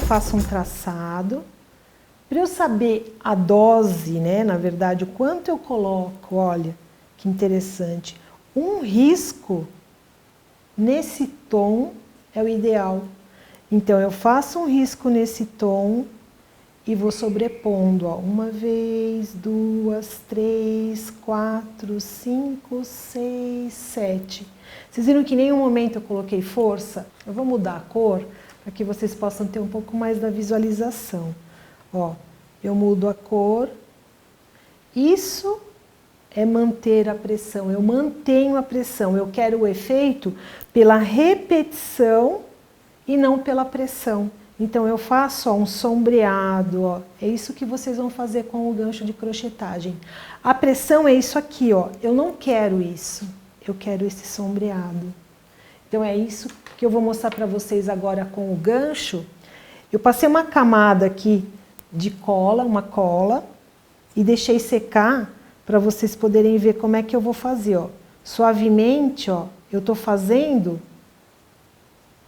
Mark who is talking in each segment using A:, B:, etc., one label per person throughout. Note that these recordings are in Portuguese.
A: faço um traçado. Para eu saber a dose, né, na verdade, o quanto eu coloco, olha, que interessante. Um risco nesse tom é o ideal. Então, eu faço um risco nesse tom e vou sobrepondo, ó, 1 vez, 2, 3, 4, 5, 6, 7. Vocês viram que em nenhum momento eu coloquei força? Eu vou mudar a cor para que vocês possam ter um pouco mais da visualização. Ó, eu mudo a cor. Isso é manter a pressão. Eu mantenho a pressão. Eu quero o efeito pela repetição e não pela pressão. Então eu faço, ó, um sombreado, ó. É isso que vocês vão fazer com o gancho de crochetagem. A pressão é isso aqui, ó. Eu não quero isso. Eu quero esse sombreado. Então é isso que eu vou mostrar para vocês agora com o gancho. Eu passei uma camada aqui de cola, uma cola, e deixei secar para vocês poderem ver como é que eu vou fazer, ó. Suavemente, ó, eu tô fazendo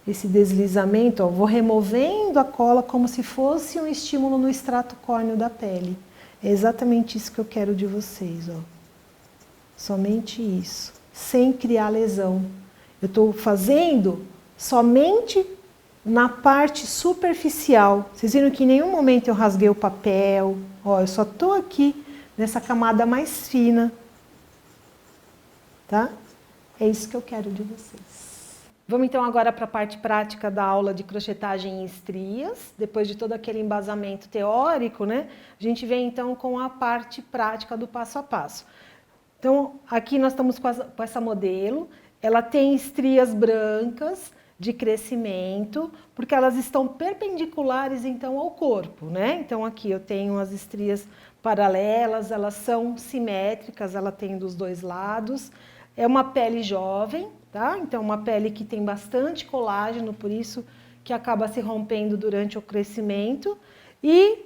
A: esse deslizamento, ó, vou removendo a cola como se fosse um estímulo no extrato córneo da pele. É exatamente isso que eu quero de vocês, ó. Somente isso, sem criar lesão. Eu estou fazendo somente na parte superficial. Vocês viram que em nenhum momento eu rasguei o papel. Ó, eu só estou aqui nessa camada mais fina. Tá? É isso que eu quero de vocês. Vamos então agora para a parte prática da aula de crochetagem em estrias. Depois de todo aquele embasamento teórico, né? A gente vem então com a parte prática do passo a passo. Então, aqui nós estamos com essa modelo. Ela tem estrias brancas de crescimento, porque elas estão perpendiculares então ao corpo, né? Então aqui eu tenho as estrias paralelas, elas são simétricas, ela tem dos dois lados. É uma pele jovem, tá? Então uma pele que tem bastante colágeno, por isso que acaba se rompendo durante o crescimento e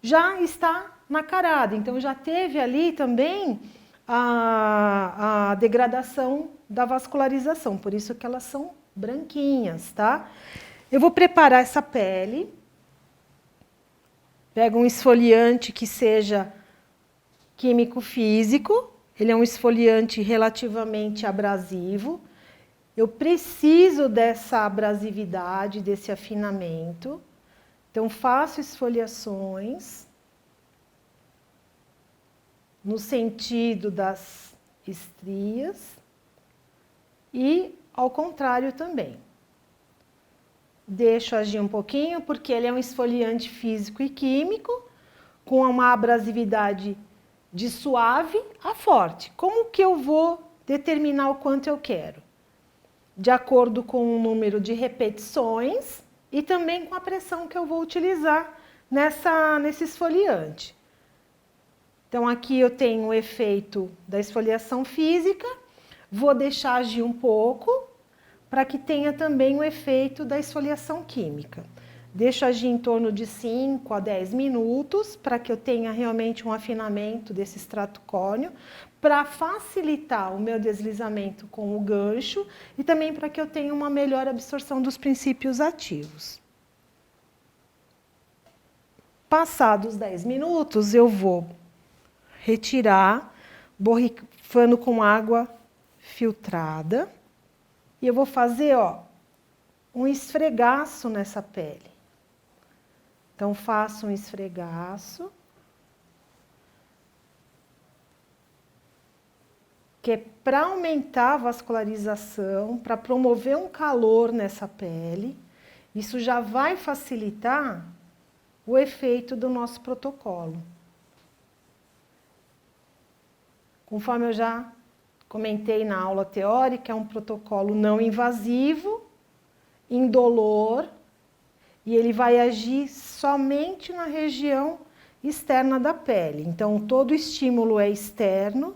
A: já está nacarada. Então já teve ali também a degradação da vascularização, por isso que elas são branquinhas, tá? Eu vou preparar essa pele. Pego um esfoliante que seja químico-físico. Ele é um esfoliante relativamente abrasivo. Eu preciso dessa abrasividade, desse afinamento. Então, faço esfoliações no sentido das estrias e ao contrário também. Deixo agir um pouquinho, porque ele é um esfoliante físico e químico, com uma abrasividade de suave a forte. Como que eu vou determinar o quanto eu quero? De acordo com o número de repetições e também com a pressão que eu vou utilizar nesse esfoliante. Então, aqui eu tenho o efeito da esfoliação física, vou deixar agir um pouco, para que tenha também o efeito da esfoliação química. Deixo agir em torno de 5 a 10 minutos, para que eu tenha realmente um afinamento desse extrato córneo, para facilitar o meu deslizamento com o gancho e também para que eu tenha uma melhor absorção dos princípios ativos. Passados 10 minutos, eu vou retirar, borrifando com água filtrada. E eu vou fazer, ó, um esfregaço nessa pele. Então, faço um esfregaço. Que é para aumentar a vascularização, para promover um calor nessa pele. Isso já vai facilitar o efeito do nosso protocolo. Conforme eu já comentei na aula teórica, é um protocolo não invasivo, indolor, e ele vai agir somente na região externa da pele. Então, todo estímulo é externo,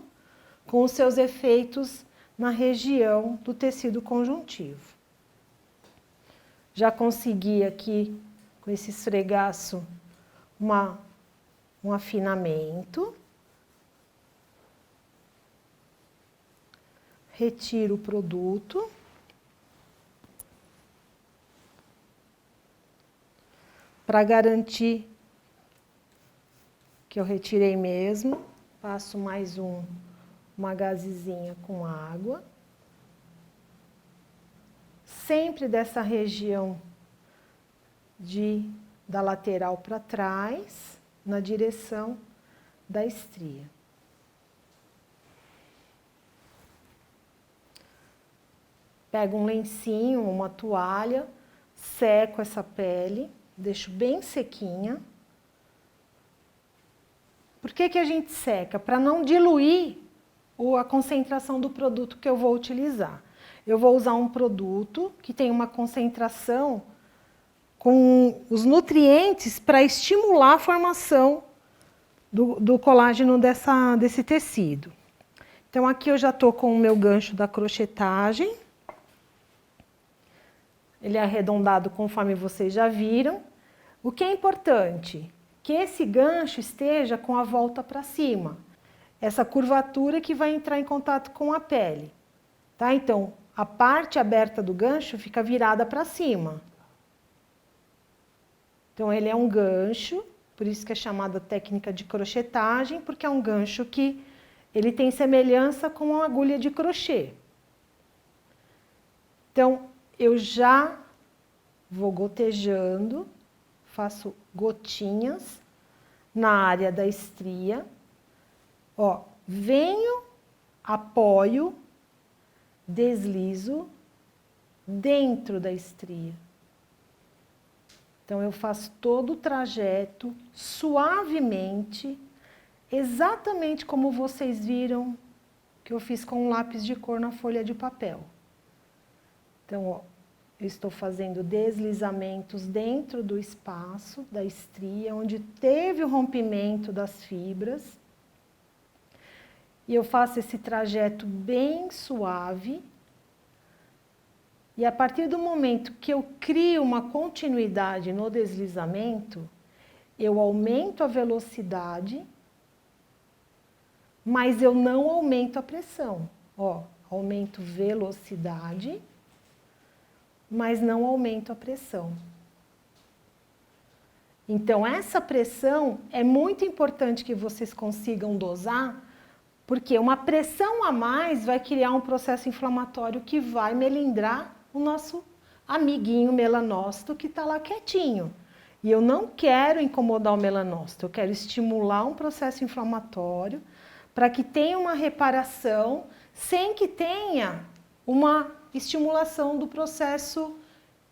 A: com os seus efeitos na região do tecido conjuntivo. Já consegui aqui, com esse esfregaço, um afinamento. Retiro o produto. Para garantir que eu retirei mesmo, passo mais uma gazezinha com água. Sempre dessa região da lateral para trás, na direção da estria. Pego um lencinho, uma toalha, seco essa pele, deixo bem sequinha. Por que que a gente seca? Para não diluir a concentração do produto que eu vou utilizar. Eu vou usar um produto que tem uma concentração com os nutrientes para estimular a formação do colágeno desse tecido. Então, aqui eu já estou com o meu gancho da crochetagem. Ele é arredondado conforme vocês já viram. O que é importante? Que esse gancho esteja com a volta para cima. Essa curvatura que vai entrar em contato com a pele. Tá? Então, a parte aberta do gancho fica virada para cima. Então, ele é um gancho, por isso que é chamada técnica de crochetagem, porque é um gancho que ele tem semelhança com uma agulha de crochê. Então, eu já vou gotejando, faço gotinhas na área da estria. Ó, venho, apoio, deslizo dentro da estria. Então, eu faço todo o trajeto suavemente, exatamente como vocês viram que eu fiz com um lápis de cor na folha de papel. Então, ó, eu estou fazendo deslizamentos dentro do espaço da estria, onde teve o rompimento das fibras. E eu faço esse trajeto bem suave. E a partir do momento que eu crio uma continuidade no deslizamento, eu aumento a velocidade, mas eu não aumento a pressão. Ó, aumento velocidade, mas não aumento a pressão. Então, essa pressão é muito importante que vocês consigam dosar, porque uma pressão a mais vai criar um processo inflamatório que vai melindrar o nosso amiguinho melanócito que está lá quietinho. E eu não quero incomodar o melanócito, eu quero estimular um processo inflamatório para que tenha uma reparação sem que tenha uma estimulação do processo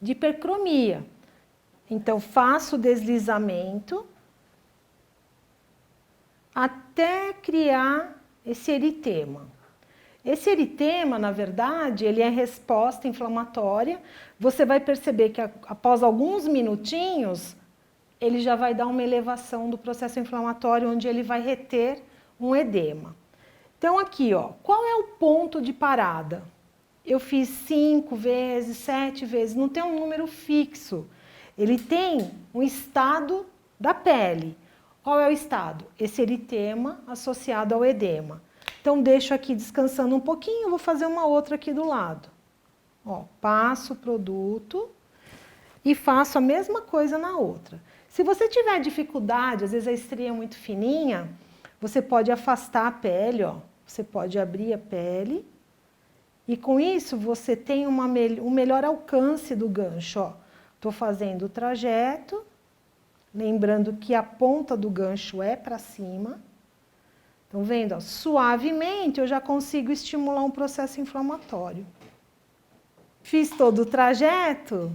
A: de hipercromia. Então, faço o deslizamento até criar esse eritema. Esse eritema, na verdade, ele é resposta inflamatória. Você vai perceber que após alguns minutinhos, ele já vai dar uma elevação do processo inflamatório, onde ele vai reter um edema. Então, aqui, ó, qual é o ponto de parada? Eu fiz 5 vezes, 7 vezes, não tem um número fixo. Ele tem um estado da pele. Qual é o estado? Esse eritema associado ao edema. Então, deixo aqui descansando um pouquinho, vou fazer uma outra aqui do lado. Ó, passo o produto e faço a mesma coisa na outra. Se você tiver dificuldade, às vezes a estria é muito fininha, você pode afastar a pele, ó. Você pode abrir a pele e com isso você tem um melhor alcance do gancho, ó. Tô fazendo o trajeto, lembrando que a ponta do gancho é para cima. Estão vendo? Ó, suavemente eu já consigo estimular um processo inflamatório. Fiz todo o trajeto,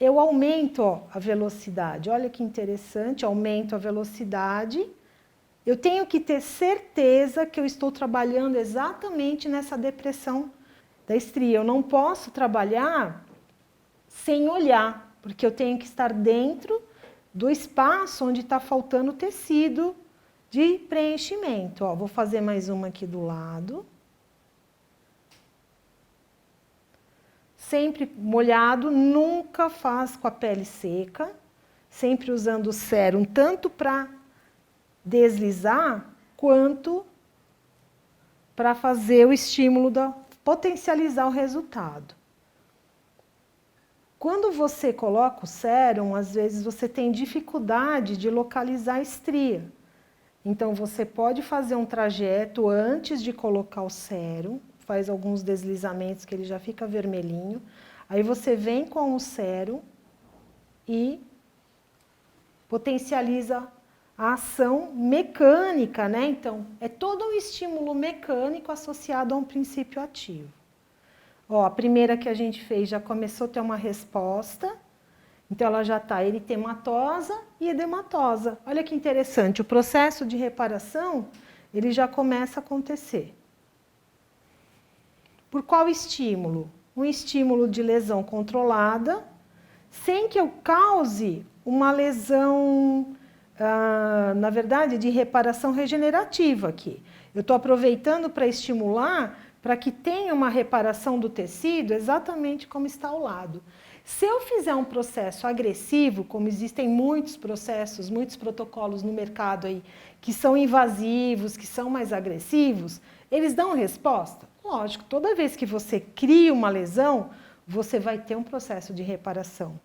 A: eu aumento, ó, a velocidade. Olha que interessante, aumento a velocidade. Eu tenho que ter certeza que eu estou trabalhando exatamente nessa depressão da estria. Eu não posso trabalhar sem olhar, porque eu tenho que estar dentro do espaço onde está faltando tecido de preenchimento. Ó, vou fazer mais uma aqui do lado. Sempre molhado, nunca faz com a pele seca. Sempre usando o sérum, tanto para deslizar, quanto para fazer o estímulo, potencializar o resultado. quando você coloca o sérum, às vezes você tem dificuldade de localizar a estria. Então, você pode fazer um trajeto antes de colocar o sérum, faz alguns deslizamentos que ele já fica vermelhinho. Aí você vem com o sérum e potencializa a ação mecânica, né? Então, é todo um estímulo mecânico associado a um princípio ativo. Ó, a primeira que a gente fez já começou a ter uma resposta. Então, ela já está eritematosa e edematosa. Olha que interessante, o processo de reparação, ele já começa a acontecer. Por qual estímulo? Um estímulo de lesão controlada, sem que eu cause uma lesão, na verdade, de reparação regenerativa aqui. Eu estou aproveitando para estimular para que tenha uma reparação do tecido exatamente como está ao lado. Se eu fizer um processo agressivo, como existem muitos processos, muitos protocolos no mercado aí, que são invasivos, que são mais agressivos, eles dão resposta? Lógico, toda vez que você cria uma lesão, você vai ter um processo de reparação.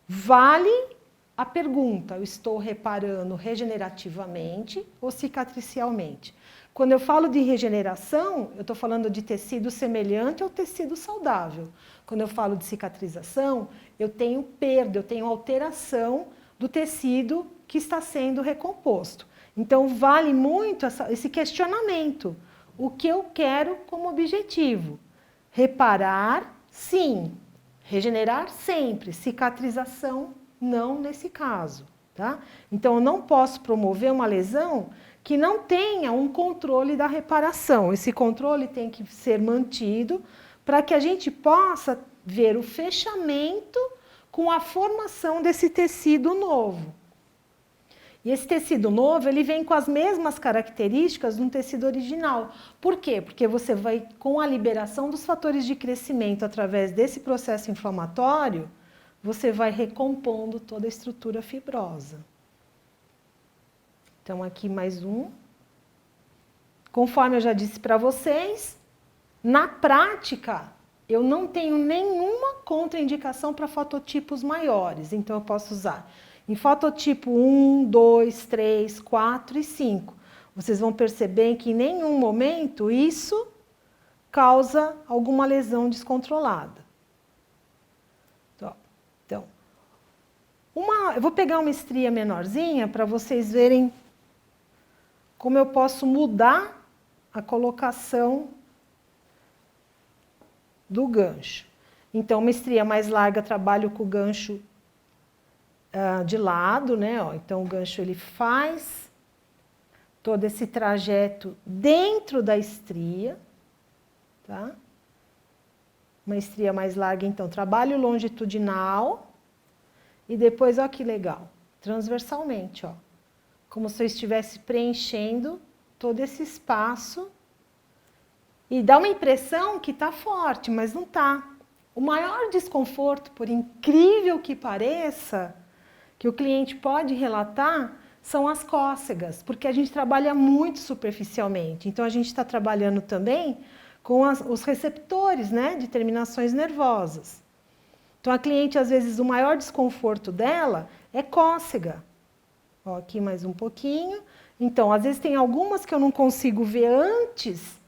A: Vale a pergunta, eu estou reparando regenerativamente ou cicatricialmente? Quando eu falo de regeneração, eu estou falando de tecido semelhante ao tecido saudável. Quando eu falo de cicatrização, eu tenho perda, eu tenho alteração do tecido que está sendo recomposto. Então, vale muito esse questionamento. O que eu quero como objetivo? Reparar, sim. Regenerar sempre. Cicatrização, não nesse caso. Tá? Então, eu não posso promover uma lesão que não tenha um controle da reparação. Esse controle tem que ser mantido para que a gente possa ver o fechamento com a formação desse tecido novo. E esse tecido novo, ele vem com as mesmas características de um tecido original. Por quê? Porque você vai, com a liberação dos fatores de crescimento através desse processo inflamatório, você vai recompondo toda a estrutura fibrosa. Então, aqui mais um. Conforme eu já disse para vocês, na prática, eu não tenho nenhuma contraindicação para fototipos maiores. Então, eu posso usar em fototipo 1, 2, 3, 4 e 5. Vocês vão perceber que em nenhum momento isso causa alguma lesão descontrolada. Então, eu vou pegar uma estria menorzinha para vocês verem como eu posso mudar a colocação do gancho. Então, uma estria mais larga, trabalho com o gancho de lado, né? Ó, então, o gancho ele faz todo esse trajeto dentro da estria, tá? Uma estria mais larga, então, trabalho longitudinal e depois, ó que legal, transversalmente, ó. Como se eu estivesse preenchendo todo esse espaço. E dá uma impressão que está forte, mas não está. O maior desconforto, por incrível que pareça, que o cliente pode relatar, são as cócegas, porque a gente trabalha muito superficialmente. Então, a gente está trabalhando também com os receptores, né, de terminações nervosas. Então, a cliente, às vezes, o maior desconforto dela é cócega. Ó, aqui mais um pouquinho. Então, às vezes tem algumas que eu não consigo ver antes,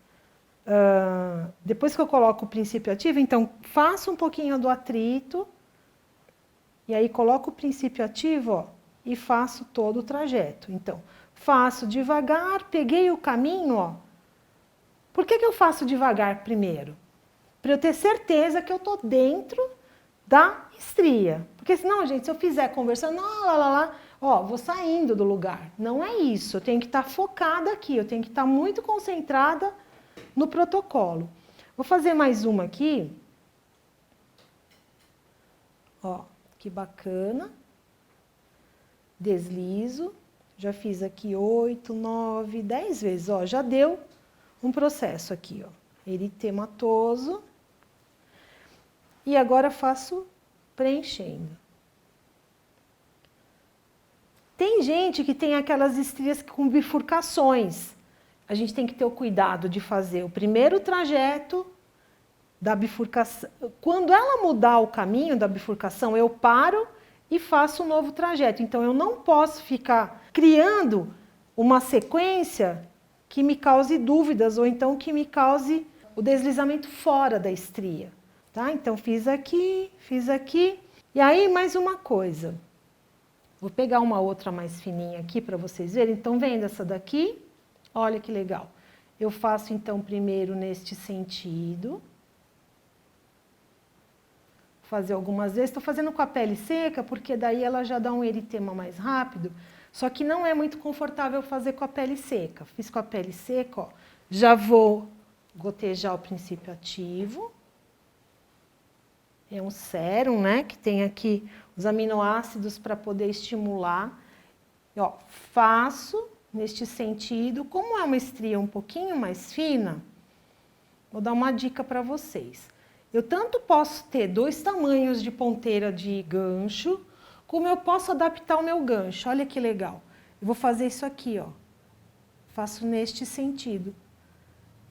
A: depois que eu coloco o princípio ativo, então faço um pouquinho do atrito, e aí coloco o princípio ativo, ó, e faço todo o trajeto. Então, faço devagar, peguei o caminho, ó. Por que eu faço devagar primeiro? Para eu ter certeza que eu estou dentro da estria. Porque senão, gente, se eu fizer conversando, ó, vou saindo do lugar. Não é isso, eu tenho que estar focada aqui, eu tenho que estar muito concentrada no protocolo. Vou fazer mais uma aqui. Ó, que bacana. Deslizo. Já fiz aqui 8, 9, 10 vezes, ó, já deu um processo aqui, ó. Eritematoso. E agora faço preenchendo. Tem gente que tem aquelas estrias com bifurcações. A gente tem que ter o cuidado de fazer o primeiro trajeto da bifurcação. Quando ela mudar o caminho da bifurcação, eu paro e faço um novo trajeto. Então, eu não posso ficar criando uma sequência que me cause dúvidas ou então que me cause o deslizamento fora da estria. Tá? Então, fiz aqui. E aí, mais uma coisa. Vou pegar uma outra mais fininha aqui para vocês verem. Então, vendo essa daqui? Olha que legal. Eu faço, então, primeiro neste sentido. Vou fazer algumas vezes. Estou fazendo com a pele seca, porque daí ela já dá um eritema mais rápido. Só que não é muito confortável fazer com a pele seca. Fiz com a pele seca, ó. Já vou gotejar o princípio ativo. É um sérum, né, que tem aqui os aminoácidos para poder estimular. E, ó, faço neste sentido. Como é uma estria um pouquinho mais fina, vou dar uma dica para vocês. Eu tanto posso ter 2 tamanhos de ponteira de gancho, como eu posso adaptar o meu gancho. Olha que legal. Eu vou fazer isso aqui, ó. Faço neste sentido.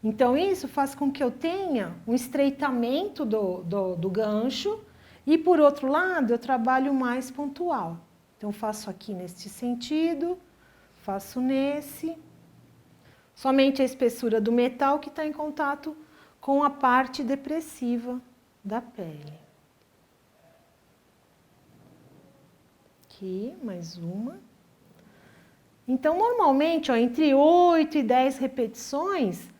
A: Então, isso faz com que eu tenha um estreitamento do gancho e, por outro lado, eu trabalho mais pontual. Então, faço aqui neste sentido, faço nesse. Somente a espessura do metal que está em contato com a parte depressiva da pele. Aqui, mais uma. Então, normalmente, ó, entre 8 e 10 repetições,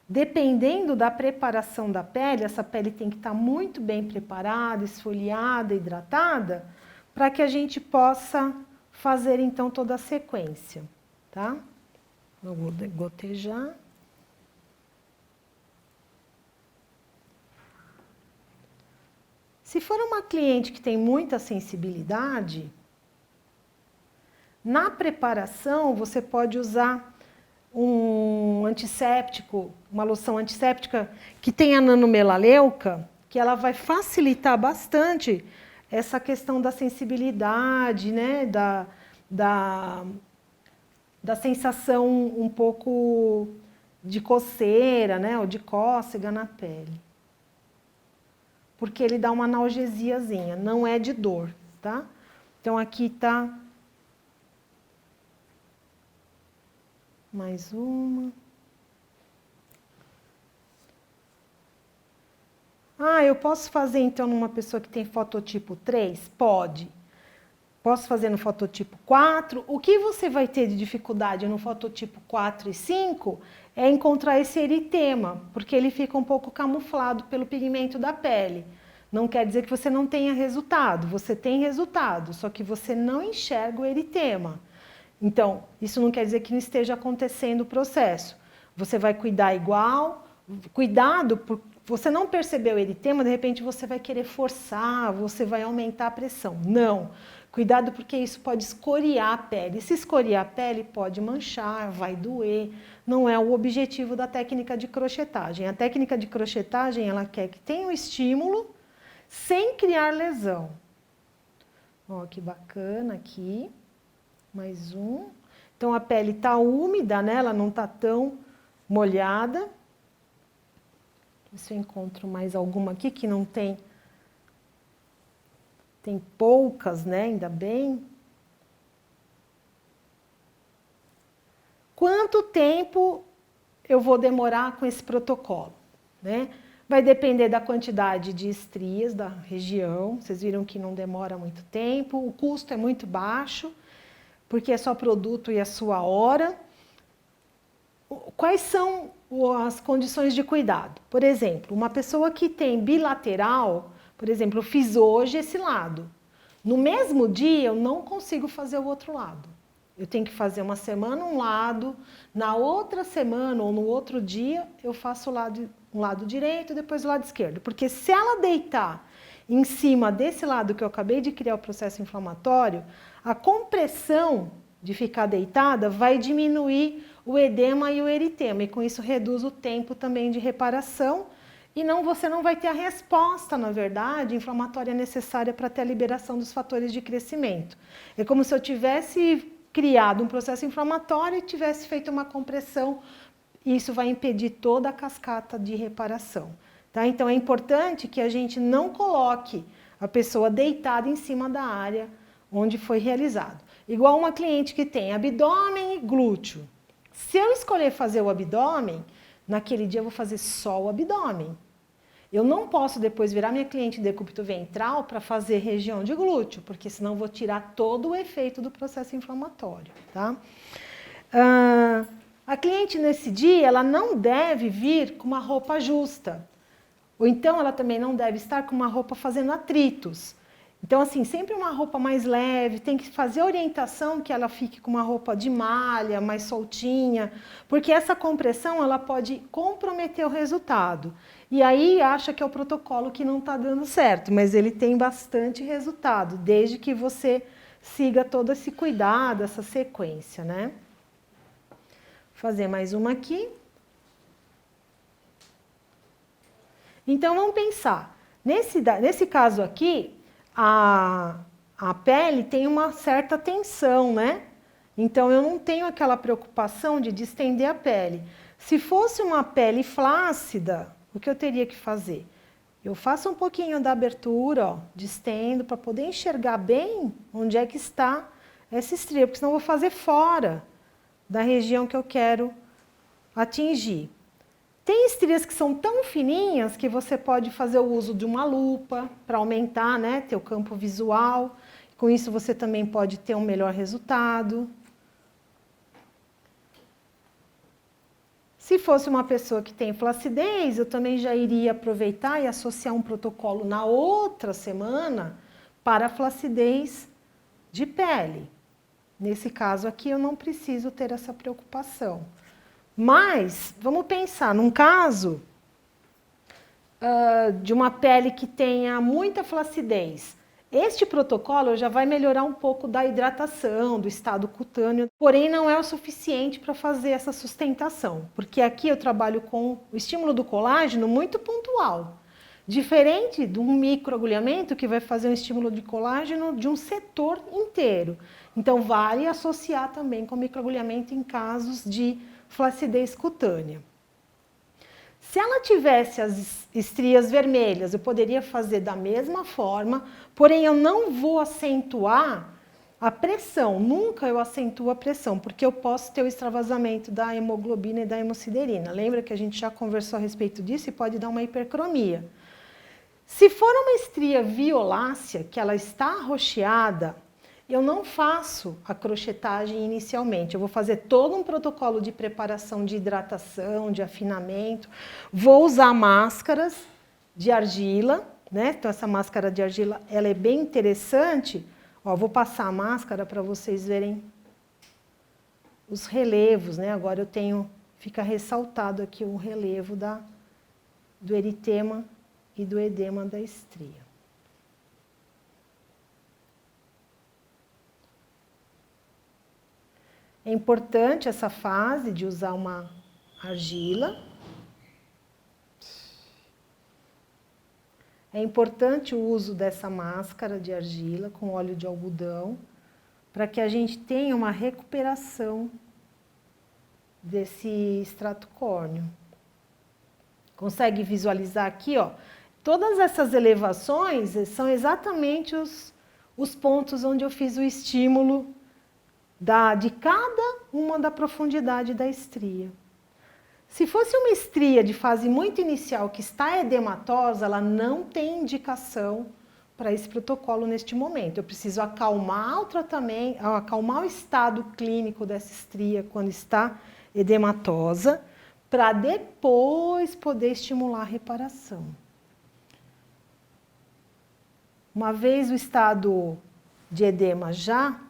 A: dependendo da preparação da pele, essa pele tem que estar muito bem preparada, esfoliada, hidratada, para que a gente possa fazer, então, toda a sequência, tá? Eu vou gotejar. Se for uma cliente que tem muita sensibilidade, na preparação você pode usar um antisséptico, uma loção antisséptica que tenha nanomelaleuca, que ela vai facilitar bastante essa questão da sensibilidade, né? Da sensação um pouco de coceira, né? Ou de cócega na pele. Porque ele dá uma analgesiazinha, não é de dor, tá? Então, aqui tá mais uma. Ah, eu posso fazer, então, numa pessoa que tem fototipo 3? Pode. Posso fazer no fototipo 4. O que você vai ter de dificuldade no fototipo 4 e 5 é encontrar esse eritema, porque ele fica um pouco camuflado pelo pigmento da pele. Não quer dizer que você não tenha resultado, você tem resultado, só que você não enxerga o eritema. Então, isso não quer dizer que não esteja acontecendo o processo. Você vai cuidar igual, cuidado, por você não perceber o eritema, de repente você vai querer forçar, você vai aumentar a pressão. Não. Cuidado porque isso pode escoriar a pele. Se escoriar a pele, pode manchar, vai doer. Não é o objetivo da técnica de crochetagem. A técnica de crochetagem, ela quer que tenha um estímulo sem criar lesão. Ó, que bacana aqui. Mais um. Então, a pele está úmida, né? Ela não está tão molhada. Ver se eu encontro mais alguma aqui que não tem. Tem poucas, né? Ainda bem. Quanto tempo eu vou demorar com esse protocolo, né? Vai depender da quantidade de estrias da região. Vocês viram que não demora muito tempo. O custo é muito baixo, porque é só produto e a sua hora. Quais são as condições de cuidado? Por exemplo, uma pessoa que tem bilateral, por exemplo, eu fiz hoje esse lado. No mesmo dia, eu não consigo fazer o outro lado. Eu tenho que fazer uma semana um lado, na outra semana ou no outro dia, eu faço um lado direito, depois o lado esquerdo. Porque se ela deitar em cima desse lado que eu acabei de criar o processo inflamatório, a compressão de ficar deitada vai diminuir o edema e o eritema, e com isso reduz o tempo também de reparação, e você não vai ter a resposta, na verdade, inflamatória necessária para ter a liberação dos fatores de crescimento. É como se eu tivesse criado um processo inflamatório e tivesse feito uma compressão, e isso vai impedir toda a cascata de reparação. Tá? Então, é importante que a gente não coloque a pessoa deitada em cima da área onde foi realizado. Igual uma cliente que tem abdômen e glúteo. Se eu escolher fazer o abdômen, naquele dia eu vou fazer só o abdômen. Eu não posso depois virar minha cliente decúbito ventral para fazer região de glúteo, porque senão eu vou tirar todo o efeito do processo inflamatório, tá? A cliente nesse dia, ela não deve vir com uma roupa justa. Ou então ela também não deve estar com uma roupa fazendo atritos. Então, assim, sempre uma roupa mais leve, tem que fazer a orientação que ela fique com uma roupa de malha, mais soltinha, porque essa compressão, ela pode comprometer o resultado. E aí acha que é o protocolo que não está dando certo, mas ele tem bastante resultado, desde que você siga todo esse cuidado, essa sequência, né? Vou fazer mais uma aqui. Então, vamos pensar. Nesse caso aqui, a pele tem uma certa tensão, né? Então, eu não tenho aquela preocupação de distender a pele. Se fosse uma pele flácida, o que eu teria que fazer? Eu faço um pouquinho da abertura, ó, distendo, para poder enxergar bem onde é que está essa estria, porque senão eu vou fazer fora da região que eu quero atingir. Tem estrias que são tão fininhas que você pode fazer o uso de uma lupa para aumentar, né, teu campo visual. Com isso você também pode ter um melhor resultado. Se fosse uma pessoa que tem flacidez, eu também já iria aproveitar e associar um protocolo na outra semana para a flacidez de pele. Nesse caso aqui eu não preciso ter essa preocupação. Mas, vamos pensar, num caso de uma pele que tenha muita flacidez, este protocolo já vai melhorar um pouco da hidratação, do estado cutâneo, porém não é o suficiente para fazer essa sustentação, porque aqui eu trabalho com o estímulo do colágeno muito pontual, diferente de um microagulhamento que vai fazer um estímulo de colágeno de um setor inteiro. Então, vale associar também com microagulhamento em casos de flacidez cutânea. Se ela tivesse as estrias vermelhas, eu poderia fazer da mesma forma, porém eu não vou acentuar a pressão, nunca eu acentuo a pressão, porque eu posso ter o extravasamento da hemoglobina e da hemosiderina. Lembra que a gente já conversou a respeito disso e pode dar uma hipercromia. Se for uma estria violácea, que ela está arroxeada, eu não faço a crochetagem inicialmente, eu vou fazer todo um protocolo de preparação de hidratação, de afinamento, vou usar máscaras de argila, né? Então essa máscara de argila, ela é bem interessante. Ó, vou passar a máscara para vocês verem os relevos, né? Agora eu tenho, fica ressaltado aqui o relevo do eritema e do edema da estria. É importante essa fase de usar uma argila. É importante o uso dessa máscara de argila com óleo de algodão, para que a gente tenha uma recuperação desse extrato córneo. Consegue visualizar aqui, ó? Todas essas elevações são exatamente os pontos onde eu fiz o estímulo de cada uma da profundidade da estria. Se fosse uma estria de fase muito inicial que está edematosa, ela não tem indicação para esse protocolo neste momento. Eu preciso acalmar o tratamento, acalmar o estado clínico dessa estria quando está edematosa, para depois poder estimular a reparação. Uma vez o estado de edema já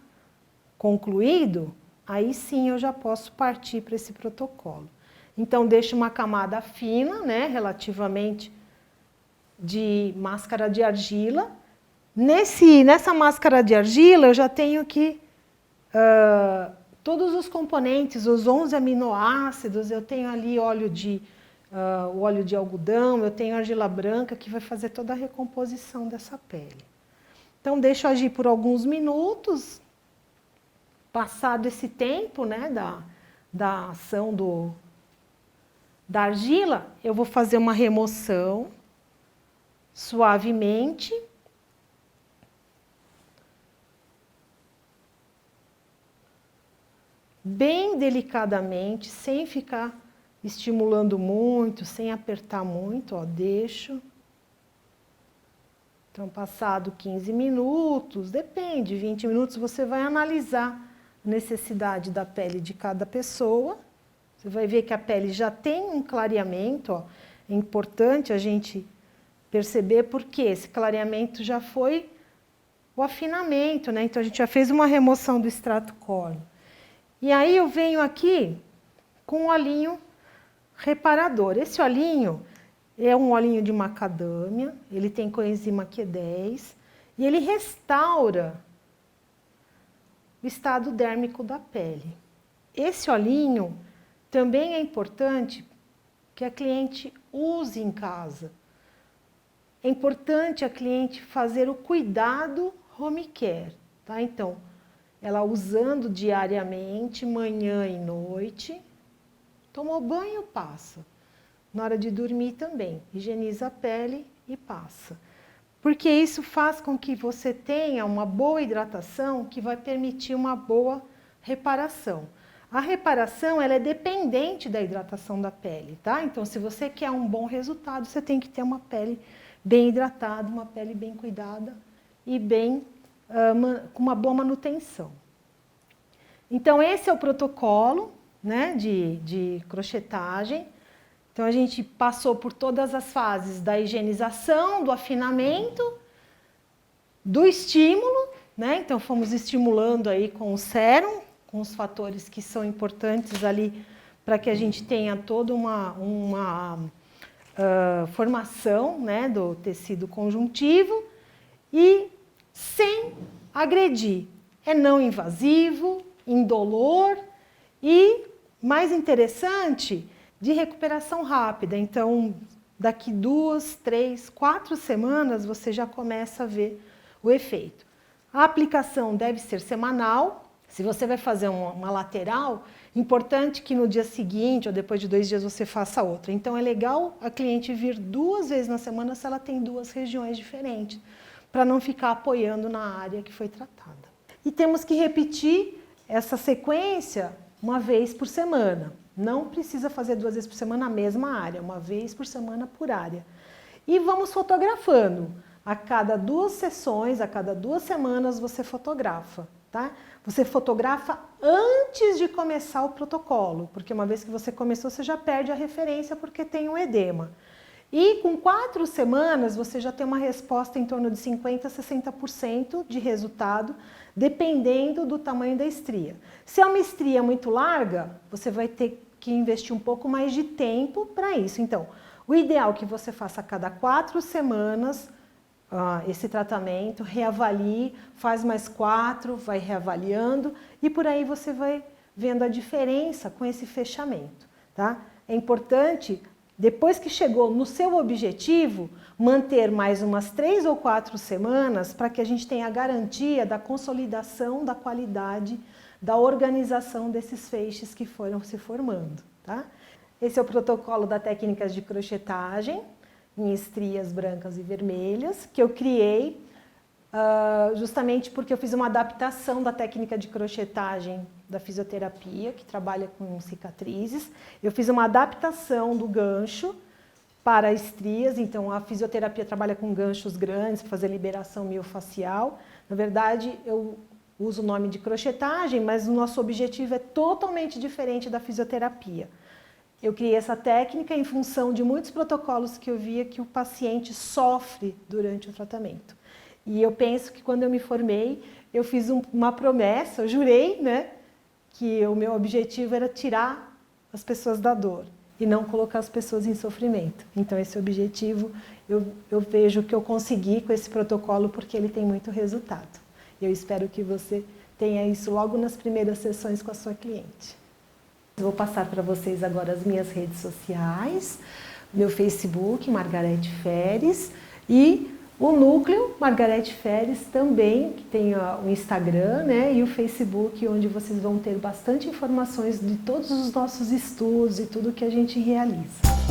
A: concluído, aí sim eu já posso partir para esse protocolo. Então, deixo uma camada fina, né, relativamente, de máscara de argila. Nessa máscara de argila, eu já tenho que todos os componentes, os 11 aminoácidos, eu tenho ali óleo de algodão, eu tenho argila branca, que vai fazer toda a recomposição dessa pele. Então, deixo agir por alguns minutos. Passado esse tempo, né, da ação da argila, eu vou fazer uma remoção suavemente. Bem delicadamente, sem ficar estimulando muito, sem apertar muito, ó, deixo. Então, passado 15 minutos, depende, 20 minutos, você vai analisar a necessidade da pele de cada pessoa. Você vai ver que a pele já tem um clareamento, ó. É importante a gente perceber porque esse clareamento já foi o afinamento, né? Então, a gente já fez uma remoção do extrato córneo. E aí eu venho aqui com um olhinho reparador. Esse olhinho é um olhinho de macadâmia, ele tem coenzima Q10 e ele restaura o estado dérmico da pele. Esse olhinho também é importante que a cliente use em casa. É importante a cliente fazer o cuidado home care, tá? Então, ela usando diariamente, manhã e noite, tomou banho, passa. Na hora de dormir também, higieniza a pele e passa. Porque isso faz com que você tenha uma boa hidratação que vai permitir uma boa reparação. A reparação, ela é dependente da hidratação da pele, tá? Então, se você quer um bom resultado, você tem que ter uma pele bem hidratada, uma pele bem cuidada e bem com uma boa manutenção. Então, esse é o protocolo, né, de crochetagem. Então, a gente passou por todas as fases da higienização, do afinamento, do estímulo, né? Então, fomos estimulando aí com o sérum, com os fatores que são importantes ali para que a gente tenha toda uma formação, né, do tecido conjuntivo e sem agredir. É não invasivo, indolor e, mais interessante, de recuperação rápida. Então, daqui 2, 3, 4 semanas você já começa a ver o efeito. A aplicação deve ser semanal. Se você vai fazer uma lateral, importante que no dia seguinte ou depois de 2 dias você faça outra. Então, é legal a cliente vir 2 vezes na semana se ela tem 2 regiões diferentes, para não ficar apoiando na área que foi tratada. E temos que repetir essa sequência uma vez por semana. Não precisa fazer 2 vezes por semana na mesma área, uma vez por semana por área. E vamos fotografando. A cada 2 sessões, a cada 2 semanas você fotografa, tá? Você fotografa antes de começar o protocolo, porque uma vez que você começou, você já perde a referência porque tem um edema. E com 4 semanas, você já tem uma resposta em torno de 50% a 60% de resultado, dependendo do tamanho da estria. Se é uma estria muito larga, você vai ter que investir um pouco mais de tempo para isso. Então, o ideal é que você faça a cada 4 semanas esse tratamento, reavalie, faz mais 4, vai reavaliando e por aí você vai vendo a diferença com esse fechamento, tá? É importante, depois que chegou no seu objetivo, manter mais umas 3 ou 4 semanas para que a gente tenha a garantia da consolidação da qualidade, da organização desses feixes que foram se formando, tá? Esse é o protocolo da técnicas de crochetagem em estrias brancas e vermelhas, que eu criei justamente porque eu fiz uma adaptação da técnica de crochetagem da fisioterapia, que trabalha com cicatrizes. Eu fiz uma adaptação do gancho para estrias, então a fisioterapia trabalha com ganchos grandes para fazer liberação miofascial. Na verdade, eu uso o nome de crochetagem, mas o nosso objetivo é totalmente diferente da fisioterapia. Eu criei essa técnica em função de muitos protocolos que eu via que o paciente sofre durante o tratamento. E eu penso que quando eu me formei, eu fiz uma promessa, eu jurei, né, que o meu objetivo era tirar as pessoas da dor e não colocar as pessoas em sofrimento. Então esse objetivo eu vejo que eu consegui com esse protocolo porque ele tem muito resultado. Eu espero que você tenha isso logo nas primeiras sessões com a sua cliente. Vou passar para vocês agora as minhas redes sociais, meu Facebook, Margarete Feres, e O Núcleo Margarete Feres também, que tem o Instagram, né, e o Facebook, onde vocês vão ter bastante informações de todos os nossos estudos e tudo que a gente realiza.